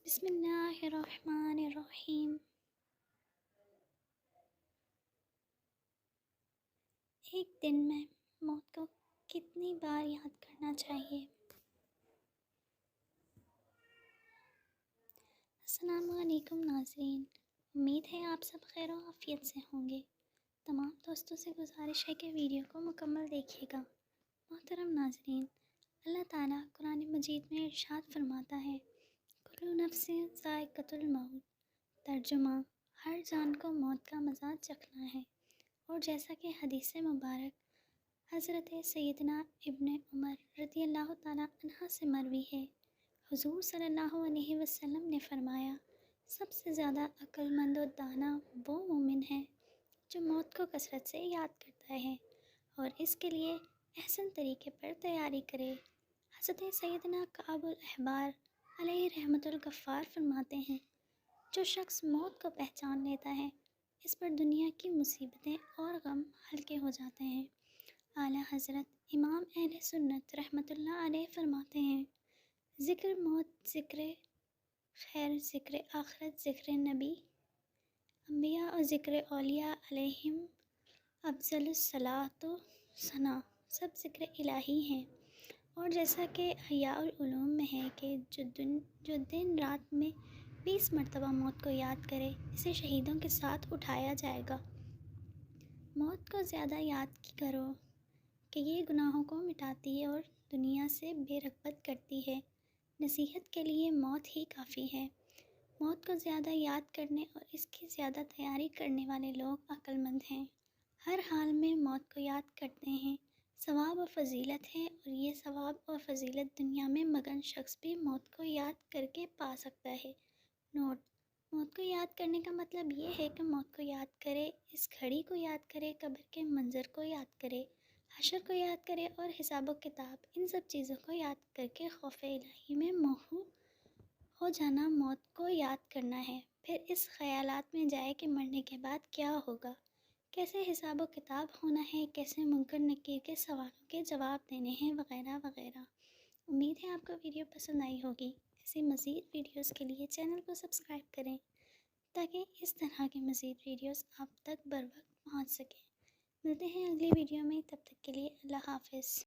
بسم اللہ الرحمن الرحیم۔ ایک دن میں موت کو کتنی بار یاد کرنا چاہیے؟ السلام علیکم ناظرین، امید ہے آپ سب خیر و عافیت سے ہوں گے۔ تمام دوستوں سے گزارش ہے کہ ویڈیو کو مکمل دیکھیے گا۔ محترم ناظرین، اللہ تعالیٰ قرآن مجید میں ارشاد فرماتا ہے، کلُّ نفس ذائقۃ الموت، ترجمہ، ہر جان کو موت کا مزہ چکھنا ہے۔ اور جیسا کہ حدیث مبارک حضرت سیدنا ابن عمر رضی اللہ تعالیٰ عنہ سے مروی ہے، حضور صلی اللہ علیہ وسلم نے فرمایا، سب سے زیادہ عقل مند و دانا وہ مومن ہے جو موت کو کثرت سے یاد کرتا ہے اور اس کے لیے احسن طریقے پر تیاری کرے۔ حضرت سیدنا کعب الاحبار علیہ رحمت الغفار فرماتے ہیں، جو شخص موت کو پہچان لیتا ہے اس پر دنیا کی مصیبتیں اور غم ہلکے ہو جاتے ہیں۔ اعلیٰ حضرت امام اہل سنت رحمۃ اللہ علیہ فرماتے ہیں، ذکر موت ذکر خیر، ذکر آخرت ذکر نبی انبیاء اور ذکر اولیاء علیہم افضل الصلاۃ و ثنا، سب ذکر الہی ہیں۔ اور جیسا کہ احیاء العلوم میں ہے کہ جو دن رات میں 20 مرتبہ موت کو یاد کرے اسے شہیدوں کے ساتھ اٹھایا جائے گا۔ موت کو زیادہ یاد کرو کہ یہ گناہوں کو مٹاتی ہے اور دنیا سے بے رغبت کرتی ہے۔ نصیحت کے لیے موت ہی کافی ہے۔ موت کو زیادہ یاد کرنے اور اس کی زیادہ تیاری کرنے والے لوگ عقل مند ہیں، ہر حال میں موت کو یاد کرتے ہیں۔ ثواب و فضیلت ہے، اور یہ ثواب اور فضیلت دنیا میں مگن شخص بھی موت کو یاد کر کے پا سکتا ہے۔ نوٹ: موت کو یاد کرنے کا مطلب یہ ہے کہ موت کو یاد کرے، اس گھڑی کو یاد کرے، قبر کے منظر کو یاد کرے، حشر کو یاد کرے اور حساب و کتاب، ان سب چیزوں کو یاد کر کے خوف الہی میں محو ہو جانا موت کو یاد کرنا ہے۔ پھر اس خیالات میں جائے کہ مرنے کے بعد کیا ہوگا، کیسے حساب و کتاب ہونا ہے، کیسے منکر نکیر کے سوالوں کے جواب دینے ہیں، وغیرہ وغیرہ۔ امید ہے آپ کو ویڈیو پسند آئی ہوگی۔ ایسی مزید ویڈیوز کے لیے چینل کو سبسکرائب کریں تاکہ اس طرح کی مزید ویڈیوز آپ تک بر وقت پہنچ سکیں۔ ملتے ہیں اگلی ویڈیو میں، تب تک کے لیے اللہ حافظ۔